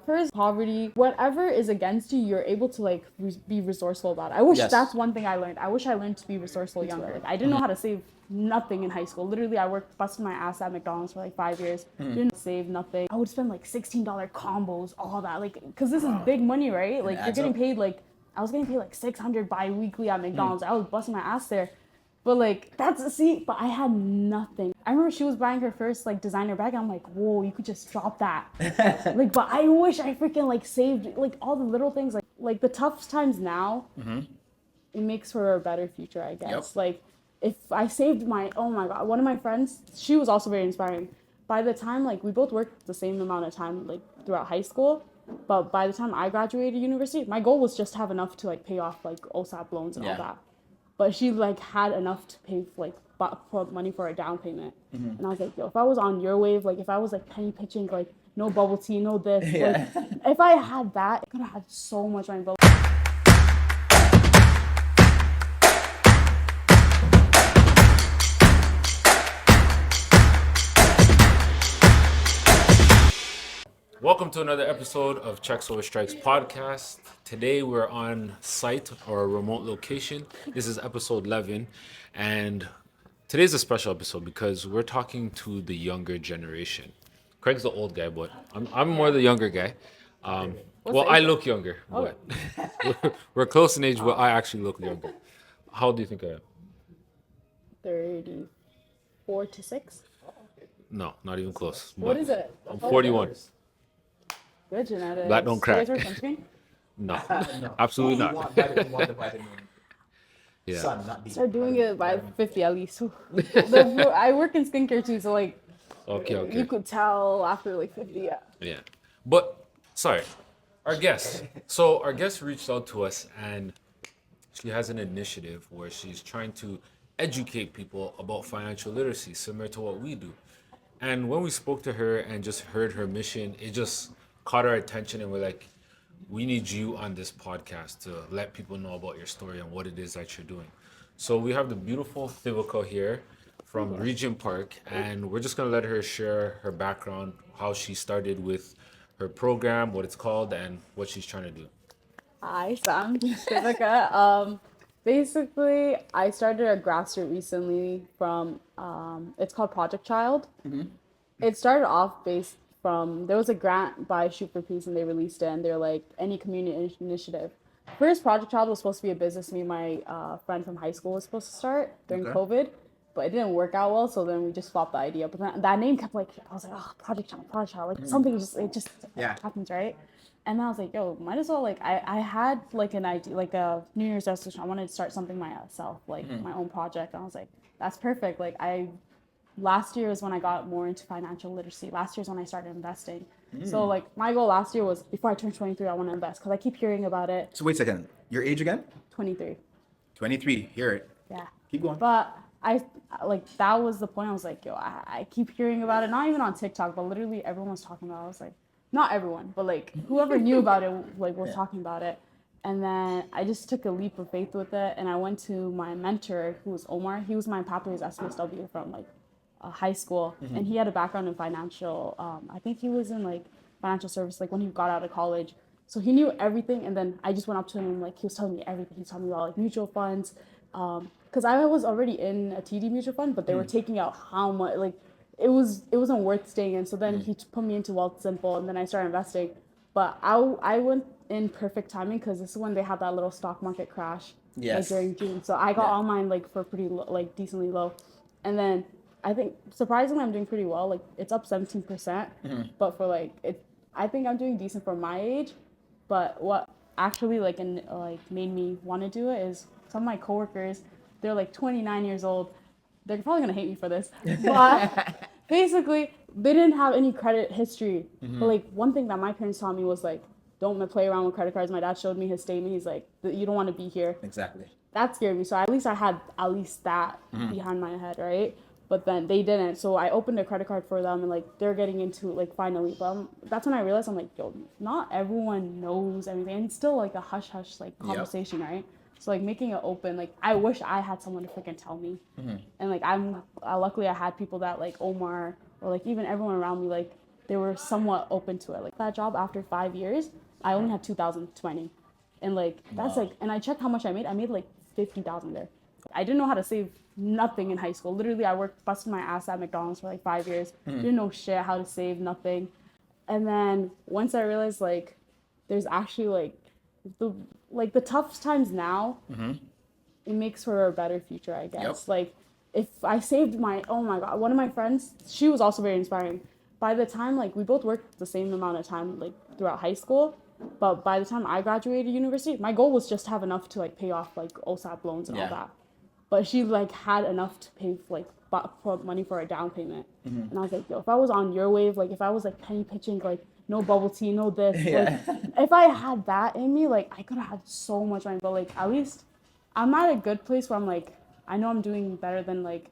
hers, poverty, whatever is against you, you're able to like be resourceful about it. I wish that's one thing I learned. I wish I learned to be resourceful younger. Like, I didn't know how to save nothing in high school. Literally, I worked busting my ass at McDonald's for like 5 years. Didn't save nothing. I would spend like $16 combos, all that, like, because this is big money, right? Like, you're getting paid like, I was getting paid like $600 bi-weekly at McDonald's. I was busting my ass there. But like, but I had nothing. I remember she was buying her first like designer bag. I'm like, whoa, you could just drop that. Like, but I wish I freaking like saved like all the little things. Like the tough times now, it makes for a better future, I guess. Like, if I saved oh my God, one of my friends, she was also very inspiring. By the time, like, we both worked the same amount of time, like, throughout high school. But by the time I graduated university, my goal was just to have enough to, like, pay off, like, OSAP loans and all that. But she, like, had enough to pay, like, put money for a down payment. And I was like, yo, if I was on your wave, like, if I was, like, penny pitching, like, no bubble tea, no this. Like, if I had that, I could have had so much money. But welcome to another episode of Checks Over Strikes podcast. Today we're on site or a remote location. This is episode 11, and today's a special episode because we're talking to the younger generation. Craig's the old guy, but I'm more the younger guy. Well, I look younger, but we're close in age, but I actually look younger. How old do you think I am? 34 to 6? No, not even close. What is it? I'm 41. Good genetics. That don't crack. You guys wear sunscreen? No, absolutely not. You want the vitamin. Yeah. Sun, not D. Start doing it by 50 at least. I work in skincare too, so like, Okay. you could tell after like 50, yeah. Yeah. But, sorry, our guest. So, our guest reached out to us and she has an initiative where she's trying to educate people about financial literacy, similar to what we do. And when we spoke to her and just heard her mission, it just caught our attention and we're like, we need you on this podcast to let people know about your story and what it is that you're doing. So we have the beautiful Thivika here from Regent Park, and we're just going to let her share her background, how she started with her program, what it's called, and what she's trying to do. Hi, Sam. Viveka. Basically, I started a grassroots recently from, it's called Project Child. It started off based from, there was a grant by Shoot for Peace and they released it, and they're like, any community initiative. First, Project Child was supposed to be a business me and my friend from high school was supposed to start during COVID, but it didn't work out well, so then we just flopped the idea. But then that name kept like, I was like, oh, Project Child, like something it just happens, right? And then I was like, yo, might as well, like, I had like an idea, like a New Year's resolution. I wanted to start something myself, like my own project. And I was like, that's perfect. Like, last year is when I got more into financial literacy. Last year is when I started investing. So like my goal last year was before I turned 23, I want to invest because I keep hearing about it. So wait a second. Your age again? 23. 23. Hear it. Yeah. Keep going. But I like, that was the point. I was like, yo, I keep hearing about it. Not even on TikTok, but literally everyone was talking about it. I was like, not everyone, but like whoever knew about it, like was talking about it. And then I just took a leap of faith with it. And I went to my mentor, who was Omar. He was my pathways SPSW from like high school, and he had a background in financial, I think he was in like financial service, like when he got out of college, so he knew everything. And then I just went up to him, like he was telling me everything. He told me about like mutual funds, because I was already in a TD mutual fund, but they were taking out how much, like it wasn't worth staying in. So then he put me into Wealth Simple, and then I started investing. But I went in perfect timing because this is when they had that little stock market crash, like during June. So I got all mine like for pretty like decently low, and then I think surprisingly I'm doing pretty well. Like it's up 17%, but for like I think I'm doing decent for my age. But what actually like made me want to do it is some of my coworkers, they're like 29 years old. They're probably gonna hate me for this, but basically they didn't have any credit history. But like one thing that my parents taught me was like, don't play around with credit cards. My dad showed me his statement. He's like, you don't want to be here. Exactly. That scared me. So at least I had that behind my head, right? But then they didn't. So I opened a credit card for them, and like they're getting into it, like finally. But that's when I realized, I'm like, yo, not everyone knows everything. And it's still like a hush like conversation, right? So like making it open, like I wish I had someone to freaking tell me. And like luckily I had people that like Omar or like even everyone around me, like they were somewhat open to it. Like that job after 5 years, I only had 2020, and like that's Wow. like, and I checked how much I made. I made like 50,000 there. I didn't know how to save nothing in high school. Literally, I worked busted my ass at McDonald's for like 5 years. Didn't know shit how to save nothing. And then once I realized like there's actually the tough times now, it makes for a better future, I guess. Yep. Like if I saved my, oh my God, one of my friends, she was also very inspiring. By the time like we both worked the same amount of time like throughout high school, but by the time I graduated university, my goal was just to have enough to like pay off like OSAP loans and all Yeah. that. But she like had enough to pay like put money for a down payment. And I was like, yo, if I was on your wave, like if I was like penny pitching, like no bubble tea, no this, Yeah. like if I had that in me, like I could have had so much money. But like at least I'm at a good place where I'm like, I know I'm doing better than like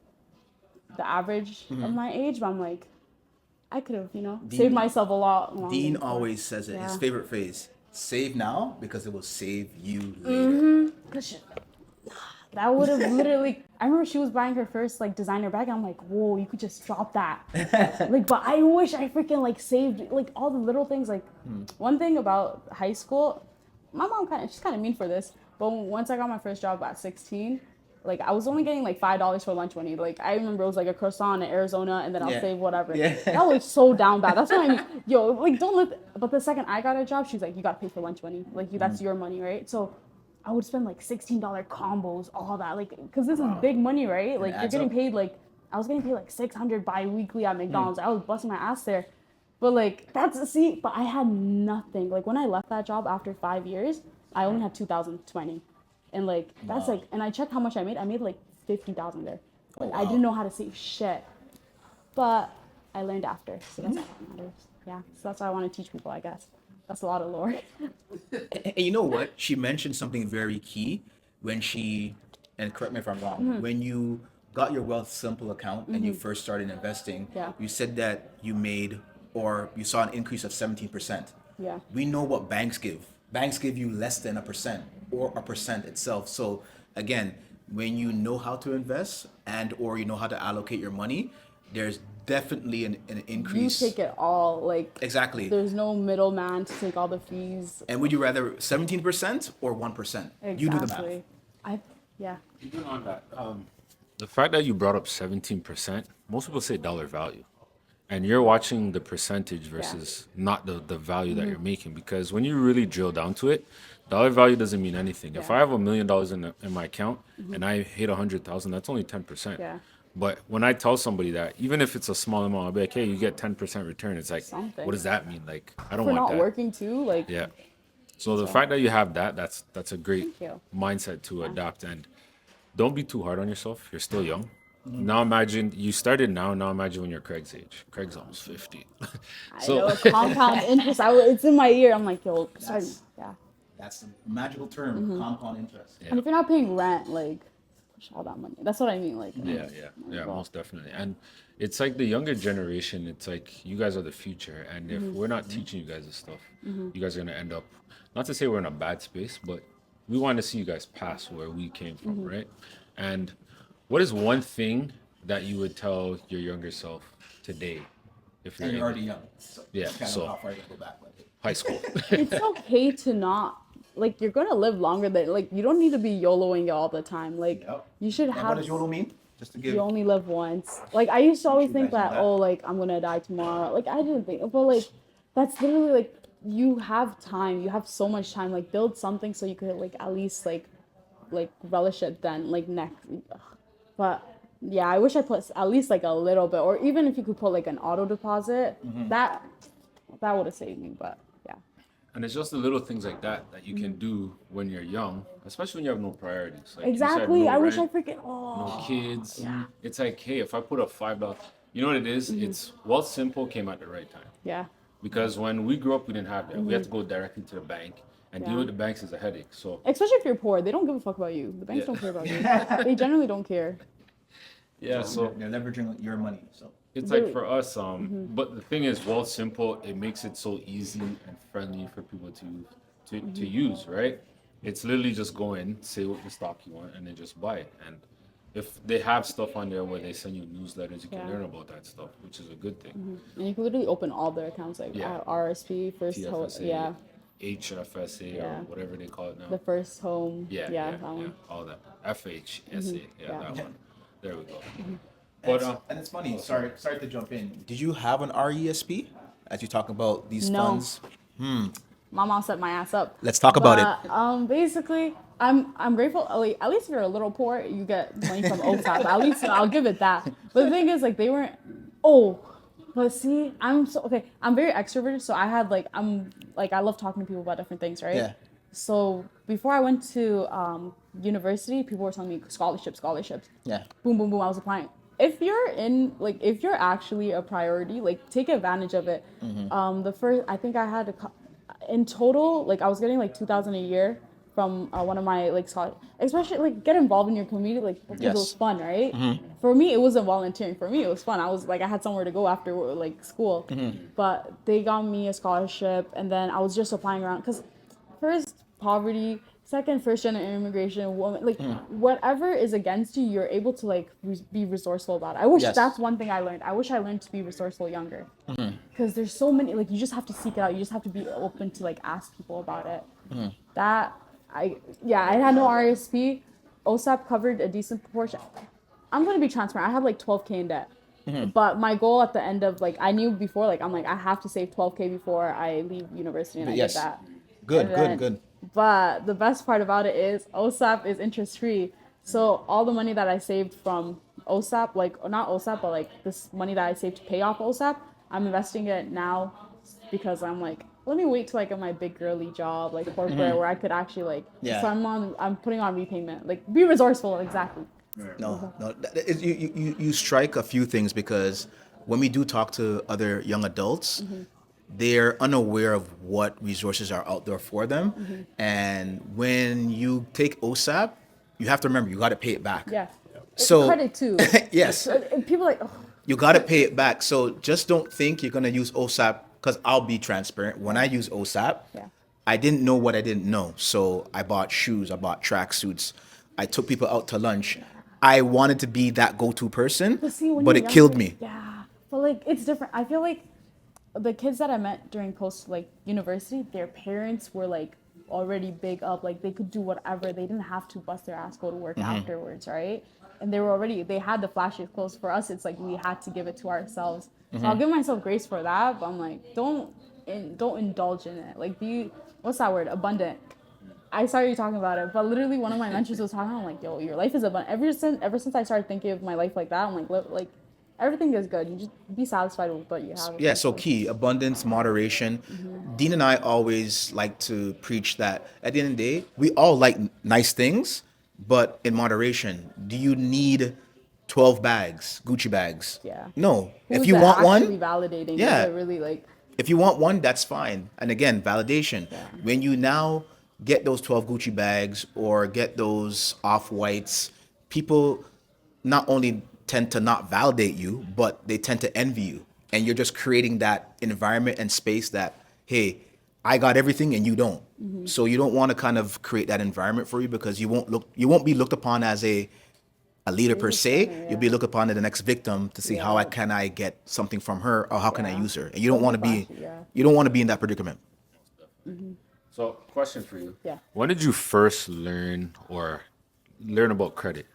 the average of my age, but I'm like, I could have, saved myself a lot longer. Dean before. always says it. His Yeah. favorite phrase: "Save now because it will save you later." That would have literally. I remember she was buying her first like designer bag, and I'm like, whoa, you could just drop that. Like, but I wish I freaking like saved like all the little things. Like, one thing about high school, my mom she's kind of mean for this, but once I got my first job at 16, like I was only getting like $5 for lunch money. Like I remember it was like a croissant in Arizona, and then I'll Yeah. save whatever. Yeah. That was so down bad. That's what I mean. Yo, like don't let. But the second I got a job, she's like, you gotta pay for lunch money. Like that's your money, right? So I would spend like $16 combos, all that, like, cause this is big money, right? Like you're adds getting up. paid like I was getting paid like 600 bi-weekly at McDonald's. I was busting my ass there, but like but I had nothing. Like when I left that job after 5 years, I only had 2020, and like that's Wow. like, and I checked how much I made. I made like 50,000 there. Like I wow. didn't know how to save shit, but I learned after, so that's all that matters. Yeah, so that's what I want to teach people, I guess. That's a lot of lore. And you know what? She mentioned something very key when she, and correct me if I'm wrong, when you got your Wealth Simple account and you first started investing, Yeah. you said that you made or you saw an increase of 17%. Yeah. We know what banks give. Banks give you less than 1% or 1% itself. So again, when you know how to invest and or you know how to allocate your money, there's definitely an You increase. take it all, like Exactly. there's no middleman to take all the fees. And would you rather 17% or 1%? You do the math. Exactly. Yeah. Even on that, the fact that you brought up 17%, most people say dollar value. And you're watching the percentage versus not the value that you're making. Because when you really drill down to it, dollar value doesn't mean anything. If Yeah. I have $1 million in my account and I hit 100,000, that's only 10%. Yeah. But when I tell somebody that, even if it's a small amount, I'll be like, hey, you get 10% return. It's like, Something. what does that mean? Like, I don't For want not that. working too, like Yeah. So the fact that you have that, that's a great Thank you. mindset to adopt. And don't be too hard on yourself. You're still young. Now imagine you started now. Now imagine when you're Craig's age. Craig's almost 50. I know compound interest. It's in my ear. I'm like, yo, sorry. Yeah. That's the magical term, compound interest. And if you're not paying rent, like, push all that money. That's what I mean. Like, Yeah, most definitely. And it's like the younger generation, it's like you guys are the future. And if we're not teaching you guys this stuff, you guys are going to end up, not to say we're in a bad space, but we want to see you guys pass where we came from, right? And what is one thing that you would tell your younger self today? If And you're able- already young. So Yeah, it's kind of so- how far you go back with it. high school. it's okay to not, like, you're going to live longer than, like, you don't need to be YOLOing it all the time. Like, Yep. you should And what have, does YOLO mean? Just to give. you only live once. Like, I used to always you think guys know that, that. oh, like, I'm going to die tomorrow. Like, I didn't think, but, like, that's literally, like, you have time. You have so much time. Like, build something so you could, like, at least, like relish it then, like, next. Ugh. But, yeah, I wish I put at least, like, a little bit. Or even if you could put, like, an auto deposit, that would have saved me. But, yeah. And it's just the little things like that you can do when you're young, especially when you have no priorities. Like you said, Exactly. no I wish I rent, freaking, no oh. kids. Yeah. It's like, hey, if I put up $5, you know what it is? It's Wealth Simple came at the right time. Yeah. Because when we grew up, we didn't have that. We had to go directly to the bank, and deal Yeah. with the banks is a headache. So Especially if you're poor, they don't give a fuck about you. The banks Yeah. don't care about you. They generally don't care. yeah, so They're leveraging your money. So it's like for us. But the thing is, Wealth Simple, it makes it so easy and friendly for people to use, right? It's literally just go in, say what the stock you want, and then just buy it. And if they have stuff on there where they send you newsletters, you can Yeah. learn about that stuff, which is a good thing. And you can literally open all their accounts, like Yeah. RSP, TFSA, yeah, HFSA, Yeah. or whatever they call it now. the first home, Yeah, yeah, yeah, that yeah, one. all that. FHSA, yeah, Yeah. that one. There we go. And But it's funny. Sorry to jump in. Did you have an RESP as you talk about these No. funds? My mom set my ass up. Let's talk about it. Basically, I'm grateful. Like, at least if you're a little poor, you get money from OTAP. At least I'll give it that. But the thing is, like, they weren't. Oh, but see, I'm so okay. I'm very extroverted, so I had like I love talking to people about different things, right? Yeah. So before I went to university, people were telling me scholarships. Yeah. Boom, boom, boom. I was applying. If you're actually a priority, like take advantage of it. The first, I think I had in total, like I was getting like 2,000 a year from one of my like especially like get involved in your community, like because it was Yes. fun, right? For me, it wasn't volunteering. For me, it was fun. I was like I had somewhere to go after like school, but they got me a scholarship, and then I was just applying around because first poverty, second first generation immigration, woman, like whatever is against you, you're able to like be resourceful about it. I wish Yes. that's one thing I learned. I wish I learned to be resourceful younger, because there's so many, like you just have to seek it out. You just have to be open to like ask people about it. That I had no RSP. OSAP covered a decent proportion. I'm gonna be transparent. I had like 12K in debt. But my goal at the end of like I knew before, like I'm like I have to save 12K before I leave university, and I Yes. did that. Good, And then- good. But the best part about it is OSAP is interest free. So all the money that I saved from OSAP, like not OSAP, but like this money that I saved to pay off OSAP, I'm investing it now because I'm like, let me wait till I get my big girly job, like corporate, where I could actually like. Yeah. So I'm putting on repayment, like be resourceful, exactly. No. You strike a few things because when we do talk to other young adults, they're unaware of what resources are out there for them. And when you take OSAP, you have to remember you got to pay it back. Yeah. So Credit too. yes, And people like, oh, you got to pay it back. So just don't think you're gonna use OSAP because I'll be transparent. When I use OSAP, Yeah. I didn't know what I didn't know. So I bought shoes, I bought tracksuits, I took people out to lunch. I wanted to be that go-to person, but see, when but you're it killed younger- me. Yeah, but like it's different. I feel like the kids that I met during post like university, their parents were like already big up, like they could do whatever. They didn't have to bust their ass, go to work afterwards, right? And they had the flashy clothes. For us, it's like we had to give it to ourselves. So I'll give myself grace for that, but I'm like, don't indulge in it. Like what's that word? Abundant. I saw you talking about it, but literally one of my mentors was talking. I'm like, yo, your life is abundant. Ever since I started thinking of my life like that, I'm like everything is good. You just be satisfied with what you have. Yeah, so key, abundance, moderation. Dean and I always like to preach that at the end of the day, we all like nice things, but in moderation. Do you need 12 bags, Gucci bags? Yeah. No. Who's If you that want actually one, validating. Yeah. Is it really like if you want one, that's fine. And again, validation. Yeah. When you now get those 12 Gucci bags or get those off-whites, people not only tend to not validate you, but they tend to envy you. And you're just creating that environment and space that, hey, I got everything and you don't. So you don't want to kind of create that environment for you because you won't be looked upon as a leader per se. yeah. You'll be looked upon as the next victim to see how can I get something from her or how can I Yeah. use her. And you don't want to be flashy, yeah. you don't want to be in that predicament. So, question for you. Yeah. When did you first learn about credit?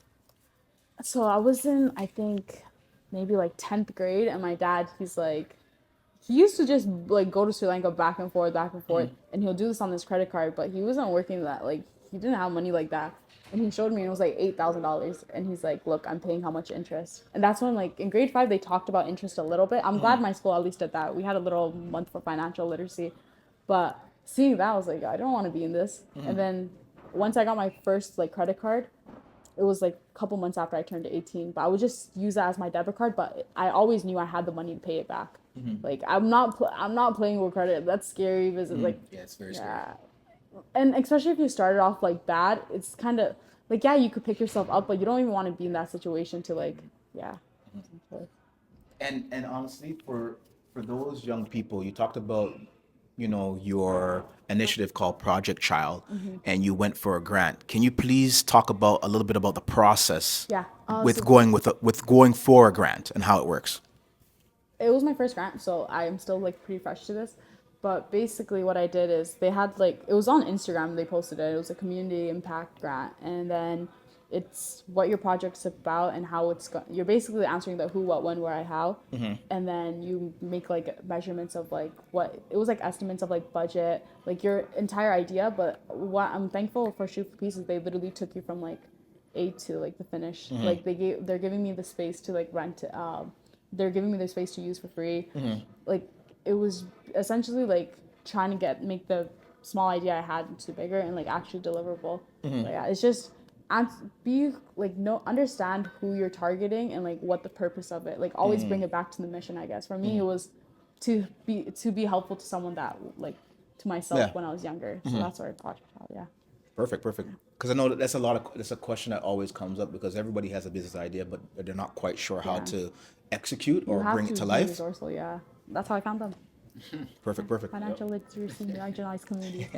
So I was in, I think, maybe like 10th grade, and my dad, he used to just like go to Sri Lanka back and forth, and he'll do this on his credit card, but he wasn't working that, like, he didn't have money like that. And he showed me, and it was like $8,000, and he's like, look, I'm paying how much interest. And that's when, like, in grade 5, they talked about interest a little bit. I'm glad my school at least did that. We had a little month for financial literacy, but seeing that, I was like, I don't want to be in this. And then once I got my first like credit card, it was like a couple months after I turned 18, but I would just use that as my debit card, but I always knew I had the money to pay it back. Like I'm not playing with credit. That's scary because it's like, Yeah, it's very scary. yeah. And especially if you started off like bad, it's kind of like, yeah, you could pick yourself up, but you don't even want to be in that situation to like, yeah. And honestly, for those young people, you talked about your initiative called Project Child, and you went for a grant. Can you please talk about a little bit about the process Yeah. with So going for a grant and how it works? it was my first grant, so I am still like pretty fresh to this. But basically, what I did is they had like it was on Instagram. They posted it. It was a community impact grant, and then it's what your project's about and how you're basically answering the who, what, when, where, how, and then you make like measurements of like what it was like estimates of like budget, like your entire idea. But what I'm thankful for Shoot for Peace is they literally took you from like A to like the finish. Like they're giving me the space to like rent. They're giving me the space to use for free. Like it was essentially like trying to make the small idea I had into bigger and like actually deliverable. But yeah, it's just understand who you're targeting and like what the purpose of it. Like always bring it back to the mission. I guess for me it was to be helpful to someone that like to myself Yeah. when I was younger. So that's where Project Child. Yeah. Perfect. Because I know that's that's a question that always comes up because everybody has a business idea, but they're not quite sure how Yeah. to execute or You have bring it to be life. resourceful. Yeah. That's how I found them. Perfect. Financial literacy in the marginalized community.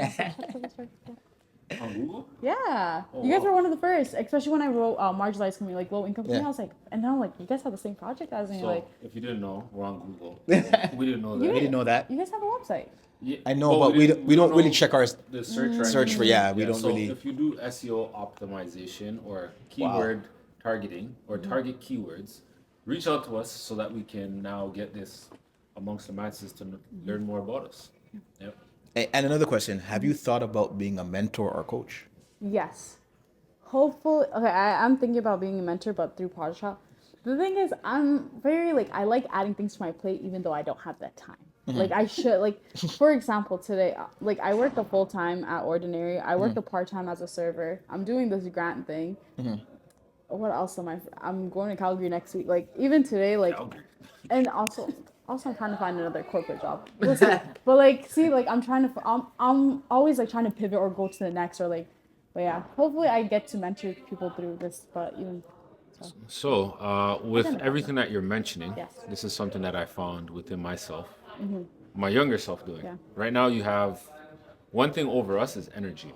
On Google? Yeah, Oh, you guys wow. were one of the first, especially when I wrote marginalized community, like low income community. Yeah. I was like, and then I'm like, you guys have the same project as me. So, Like, if you didn't know, we're on Google. We didn't know We that. didn't know that. you guys have a website. Yeah, I know, but we don't really know check our the search ranking. search for we don't so really. if you do SEO optimization or keyword targeting or target keywords, reach out to us so that we can now get this amongst the masses to learn more about us. Yep. And another question: have you thought about being a mentor or coach? Yes. Hopefully, okay, I'm thinking about being a mentor, but through Project Child. The thing is, I'm very, like, I like adding things to my plate even though I don't have that time. Like, I should, like, for example, today, like, I work a full-time at Ordinary. I work a part-time as a server. I'm doing this grant thing. What else I'm going to Calgary next week. Like, even today, like, Calgary. and also I'm trying to find another corporate job. Listen, but like, see, like I'm always like trying to pivot or go to the next or like, but yeah, hopefully I get to mentor people through this. But even So, with know. everything that you're mentioning, Yes. this is something that I found within myself, my younger self doing. Yeah. Right now, you have one thing over us is energy.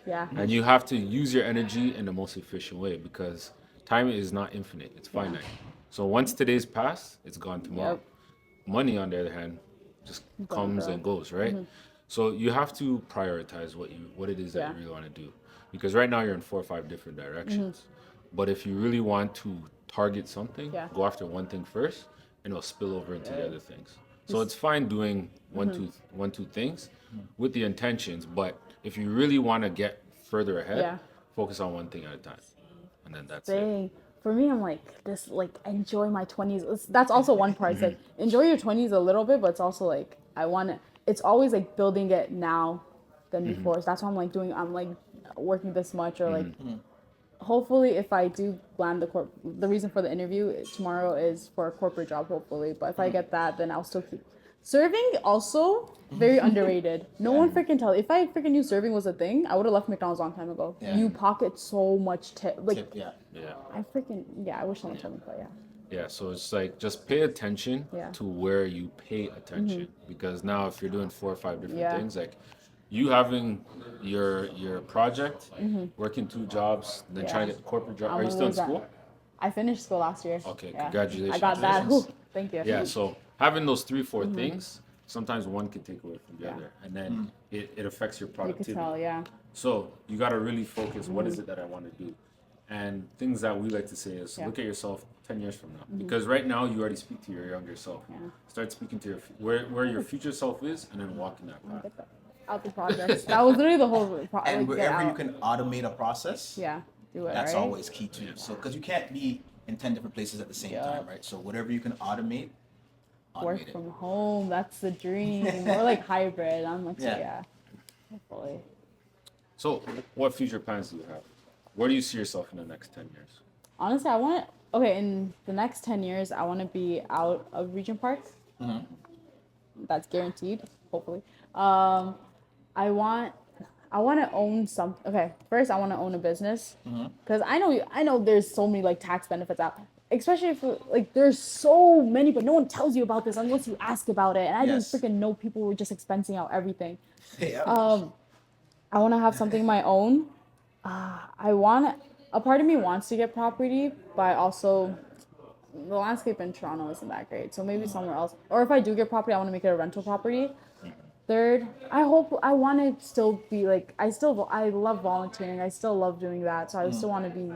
yeah, And you have to use your energy in the most efficient way because time is not infinite, it's finite. So once today's passed, it's gone tomorrow. Yep. Money, on the other hand, just comes go. and goes, right? So you have to prioritize what it is that Yeah. you really want to do. Because right now you're in 4 or 5 different directions. But if you really want to target something, Yeah. go after one thing first and it'll spill over into the other things. So it's fine doing one, two things with the intentions, but if you really want to get further ahead, Yeah. focus on one thing at a time. And then that's it. dang. For me, I'm like this, like enjoy my 20s. That's also one part. It's like enjoy your 20s a little bit, but it's also like I want to. It's always like building it now than before. So that's why I'm like I'm like working this much or like. Hopefully, if I do land the reason for the interview tomorrow is for a corporate job, hopefully. But if I get that, then I'll still keep serving. Also, very underrated. No one freaking tell. If I freaking knew serving was a thing, I would have left McDonald's a long time ago. Yeah. You pocket so much tip. Like Yeah. Yeah. I wish someone told me, but yeah. Yeah, so it's like just pay attention Yeah. to where you pay attention because now if you're doing 4 or 5 different Yeah. things, like you having your project, working 2 jobs, then trying to get the corporate job. I'm Are you still in always at- school? I finished school last year. Okay, Yeah. congratulations. I got that. Whew, thank you. Yeah, so having those 3, 4 things, sometimes one can take away from the Yeah. other, and then it affects your You could productivity. tell, yeah. So you got to really focus. What is it that I want to do? And things that we like to say is Yeah. look at yourself 10 years from now, because right now you already speak to your younger self. Yeah. Start speaking to where your future self is, and then walk in that path. Get that out the projects. That was literally the whole And like, get wherever you out. can automate a process, Yeah, do it. that's right? always key too. So because you can't be in 10 different places at the same Yeah. time, right? So whatever you can automate Work it. from home. That's the dream. Or like hybrid. I'm like, Yeah. so yeah. Hopefully. So, what future plans do you have? Where do you see yourself in the next 10 years? Honestly, in the next 10 years, I want to be out of Regent Park. That's guaranteed, hopefully. I want to own okay, first I want to own a business because I know there's so many like tax benefits out. especially if like there's so many, but no one tells you about this unless you ask about it. And I Yes. didn't freaking know people were just expensing out everything. Yeah. I want to have something of my own. I want a part of me wants to get property, but also the landscape in Toronto isn't that great. So maybe somewhere else. Or if I do get property, I want to make it a rental property. Third, I want to still be like I love volunteering. I still love doing that. So I still want to be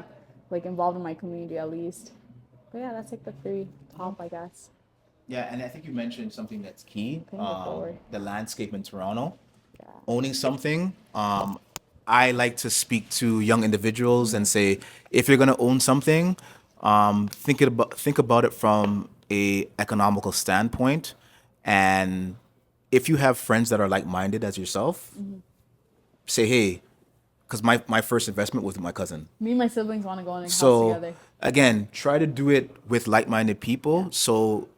like involved in my community at least. But yeah, that's like the three top, I guess. Yeah, and I think you mentioned something that's key. Paying it forward. The landscape in Toronto. Yeah. Owning something. I like to speak to young individuals and say, if you're gonna own something, think about it from a economical standpoint, and if you have friends that are like-minded as yourself, say, hey, because my first investment was with my cousin. Me and my siblings want to go in a house So together. again, try to do it with like-minded people, so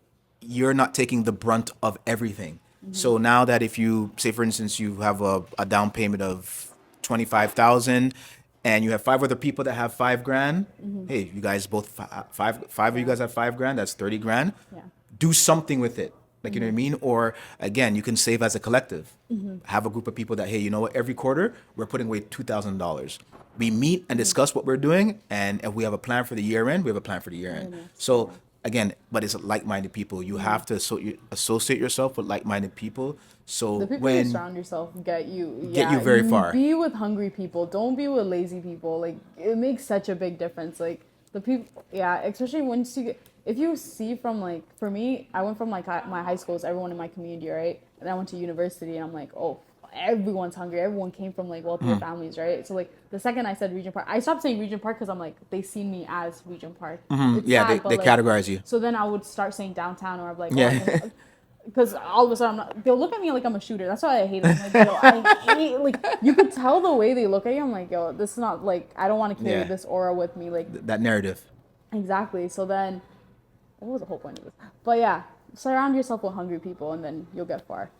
you're not taking the brunt of everything. So now that if you say, for instance, you have a down payment of 25,000, and you have five other people that have $5,000, hey, you guys both five of you guys have $5,000. That's 30 grand. Yeah. Do something with it. Like, you know what I mean? Or again, you can save as a collective. Have a group of people that, hey, you know what? Every quarter we're putting away $2,000. We meet and discuss what we're doing, and if we have a plan for the year end, we have a plan for the year end. So again, but it's like-minded people. You have to associate yourself with like-minded people. So The people you when surround yourself get you very far. Be with hungry people. Don't be with lazy people. Like it makes such a big difference. Like the people, especially once you get, if you see from like, for me, I went from like my high schools, everyone in my community, right? And then I went to university, and I'm like, oh, everyone's hungry. Everyone came from like wealthier families, right? So like the second I said Regent Park, I stopped saying Regent Park because I'm like, they see me as Regent Park. It's yeah, sad, but, they like, categorize you. So then I would start saying downtown, or I'm like, Yeah. because all of a sudden they'll look at me like I'm a shooter. That's why I hate them. Like, yo, I hate, like, you could tell the way they look at you. I'm like, yo, this is not like, I don't want to carry Yeah. this aura with me. Like, That narrative. exactly. So then, what was the whole point of this? But yeah, surround yourself with hungry people, and then you'll get far.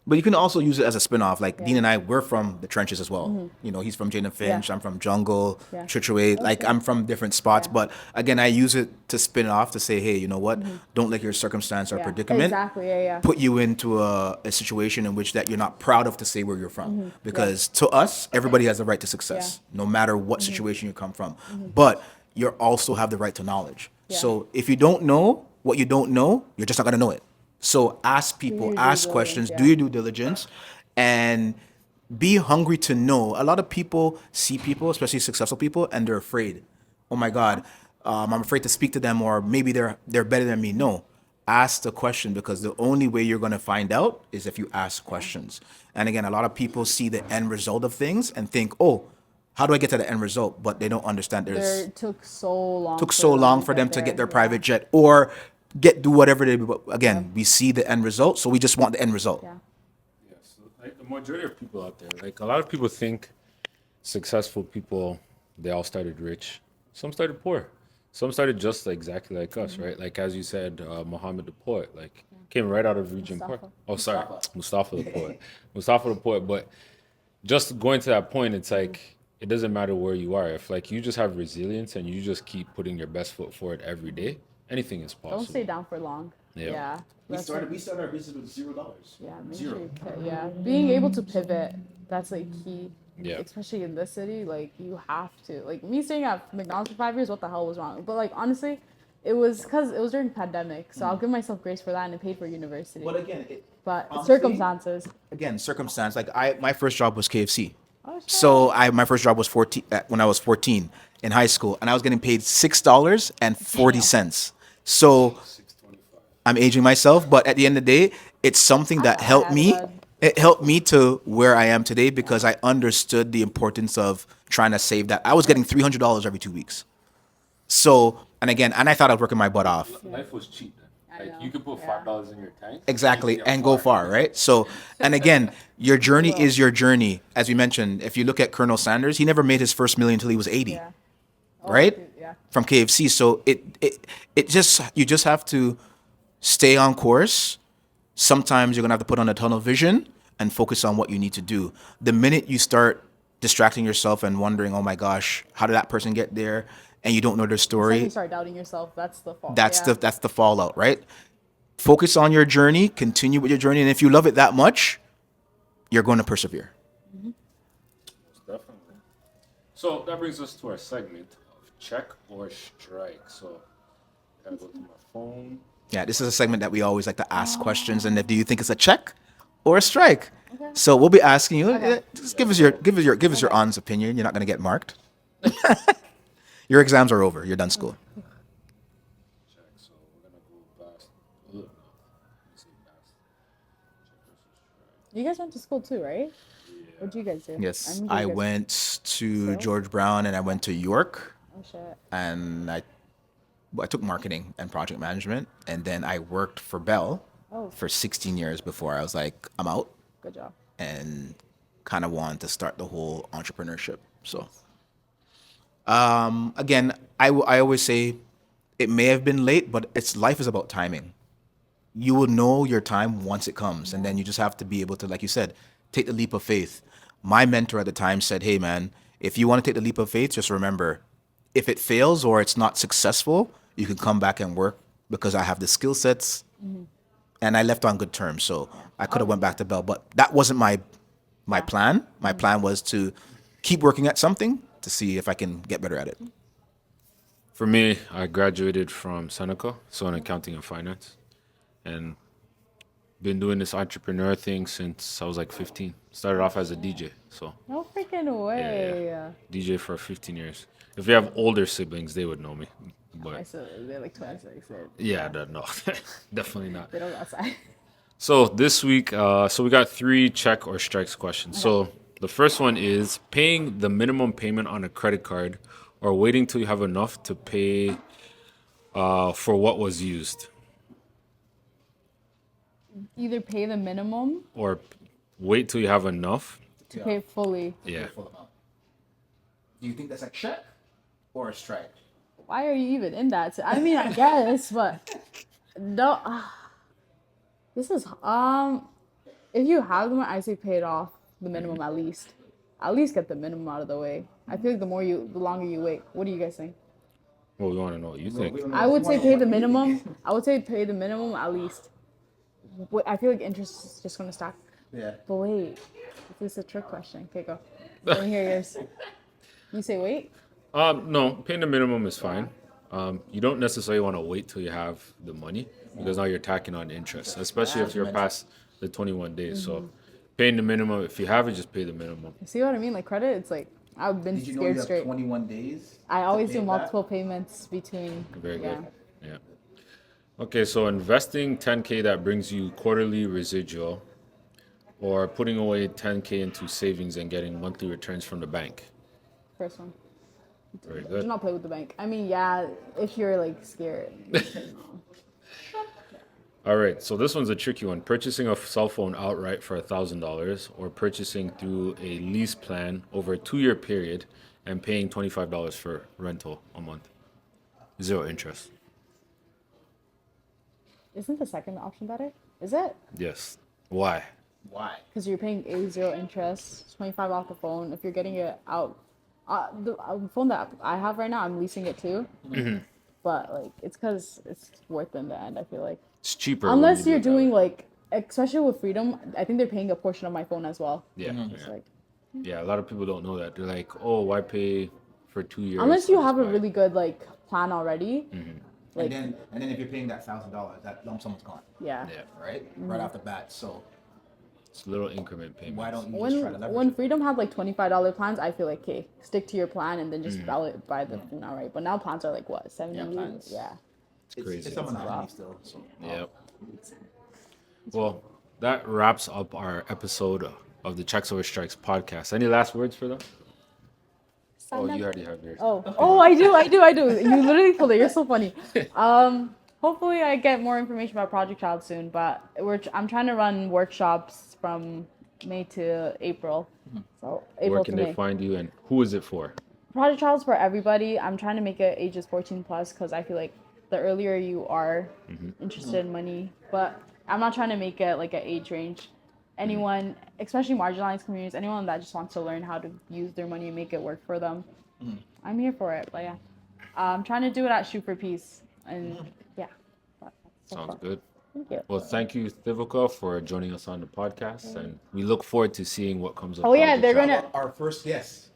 But you can also use it as a spin-off. Like Yeah. Dean and I, we're from the trenches as well. You know, he's from Jane and Finch. Yeah. I'm from Jungle, Yeah. Churchway. Like I'm from different spots. Yeah. But again, I use it to spin off to say, hey, you know what? Don't let your circumstance or Yeah. predicament Exactly. Yeah. put you into a situation in which that you're not proud of to say where you're from. Because to us, everybody has the right to success, no matter what situation you come from. But you also have the right to knowledge. Yeah. So if you don't know what you don't know, you're just not gonna know it. So ask people, your due ask diligence, questions, yeah. do your due diligence, and be hungry to know. A lot of people see people, especially successful people, and they're afraid. Oh my God, I'm afraid to speak to them, or maybe they're better than me. No, ask the question, because the only way you're gonna find out is if you ask questions. And again, a lot of people see the end result of things and think, oh, how do I get to the end result? But they don't understand there's It took so long. for them to get their private jet or do whatever they do. Again, we see the end result, so we just want the end result. Yeah. Yeah, so like the majority of people out there, like a lot of people think successful people, they all started rich. Some started poor. Some started just exactly like us, right? Like as you said, Muhammad the poet, like came right out of Regent Park. Mustafa. Oh, sorry, Mustafa the poet. Mustafa the poet. But just going to that point, it's like it doesn't matter where you are. If like you just have resilience and you just keep putting your best foot forward every day, anything is possible. Don't stay down for long. Yeah. Yeah. That's like- We started our business with $0. Yeah, make sure you being able to pivot, that's like key. Yeah. Especially in this city, like you have to. Like me staying at McDonald's for 5 years, what the hell was wrong? But like honestly, it was because it was during pandemic, so I'll give myself grace for that, and it paid for university. But again, But honestly, circumstances. circumstance. Like my first job was KFC. Oh, shit. So my first job was 14 when I was 14 in high school, and I was getting paid $6.40. So I'm aging myself, but at the end of the day, it's something that helped me. It helped me to where I am today because I understood the importance of trying to save that. I was getting $300 every 2 weeks. So, and I thought I was working my butt off. Life was cheap then. I Like know. you could put Yeah. $5 in your tank. Exactly, and go far, right? So, and again, your journey is your journey. As we mentioned, if you look at Colonel Sanders, he never made his first million until he was 80. Yeah. Oh, Right? Yeah. From KFC. So it just, you just have to stay on course. Sometimes you're gonna have to put on a tunnel vision and focus on what you need to do. The minute you start distracting yourself and wondering, oh my gosh, how did that person get there? and you don't know their Once story, you start doubting yourself, that's the fault. that's yeah. the fallout, right? Focus on your journey, continue with your journey, and if you love it that much, you're going to persevere. Definitely. So that brings us to our segment of check or strike. So gotta go to my phone. Yeah, this is a segment that we always like to ask questions, and if do you think it's a check or a strike? So we'll be asking you. Just give us your honest opinion. You're not going to get marked. Your exams are over. You're done school. Check. So we're gonna go past. Ugh, no. Let's say past. Check versus strike. You guys went to school too, right? What'd you guys do? Yes, remember I you guys- went to Sales? George Brown and I went to York, Oh shit. and I took marketing and project management, and then I worked for Bell Oh. for 16 years before I was like, I'm out, Good job. and kind of wanted to start the whole entrepreneurship. So, again, I always say it may have been late, but life is about timing. You will know your time once it comes, and then you just have to be able to, like you said, take the leap of faith. My mentor at the time said, "Hey, man, if you want to take the leap of faith, just remember, if it fails or it's not successful, you can come back and work because I have the skill sets." And I left on good terms, so I could have went back to Bell, but that wasn't my plan. My plan was to keep working at something to see if I can get better at it. For me, I graduated from Seneca, so in accounting and finance, and been doing this entrepreneur thing since I was like 15. Started off as a DJ, so No freaking way. DJ for 15 years. If you have older siblings, they would know me, I but said they're like 26. yeah, no, definitely not. They don't go outside. So this week, so we got 3 check or strikes questions. So the first one is paying the minimum payment on a credit card, or waiting till you have enough to pay for what was used, Either pay the minimum or wait till you have enough. to pay fully. Yeah. Do you think that's a check or a strike? Why are you even in that? I mean, I guess, but no. This is if you have them, I say pay it off the minimum at least. At least get the minimum out of the way. I feel like the longer you wait. What do you guys think? Well, we want to know what you think. I would say pay the minimum. I would say pay the minimum at least. I feel like interest is just gonna stack. Yeah. But wait, this is a trick question. Okay, go. Let me hear yours. You say wait. No, paying the minimum is fine. You don't necessarily want to wait till you have the money, because now you're tacking on interest, especially if you're past the 21 days. So paying the minimum, if you have it, just pay the minimum. See what I mean? Like credit, it's like I've been scared straight. 21 days? I always do multiple payments between. Very yeah. good. Yeah. Okay, so investing 10K that brings you quarterly residual, or putting away 10K into savings and getting monthly returns from the bank. First one. Very Do good. not play with the bank. I mean, yeah, if you're like scared. All right, so this one's a tricky one. Purchasing a cell phone outright for $1,000, or purchasing through a lease plan over a 2-year period and paying $25 for rental a month. 0 interest. Isn't the second option better? Is it? Yes. Why? Why? Because you're paying A0 interest, 25 off the phone. If you're getting it out, the phone that I have right now, I'm leasing it too. But like, it's because it's worth it in the end. I feel like It's cheaper. when unless you do you're it that doing way. like, especially with Freedom, I think they're paying a portion of my phone as well. Yeah. It's Yeah. like Yeah, a lot of people don't know that. They're like, oh, why pay for 2 years? unless you I'll have just a buy it." really good like plan already. Like and then if you're paying that $1,000, that lump sum's gone, yeah. Yeah, right? Right off the bat. So it's little increment payments. why don't you just try to When leverage it? Freedom had like $25 plans, I feel like okay, stick to your plan and then just buy the phone outright. But now plans are like what 70? Yeah, plans. Yeah. It's crazy. It's a monopoly still. So. Yep. Well, that wraps up our episode of the Checks Over Strikes podcast. Any last words for them? Oh, you already have yours. Oh, I do. You literally pulled it. You're so funny. Hopefully I get more information about Project Child soon, but I'm trying to run workshops from May to April. So April Where to can May. they find you, and who is it for? Project Child's for everybody. I'm trying to make it ages 14 plus because I feel like the earlier you are interested in money, but I'm not trying to make it like an age range. Anyone, especially marginalized communities, anyone that just wants to learn how to use their money and make it work for them, I'm here for it. But yeah, I'm trying to do it at Shoot for Peace, and yeah. That's so Sounds far. good. Thank you. Well, thank you, Thivika, for joining us on the podcast, and we look forward to seeing what comes up. Oh, yeah, out of the they're chat. gonna- Our first guest.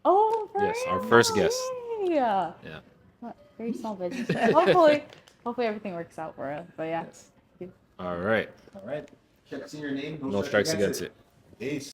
Oh, Yes, our first guest. Yeah. Yeah. Very small business. But hopefully everything works out for us. But yeah. All right. All right. Check, see your name. No strikes against it. Peace.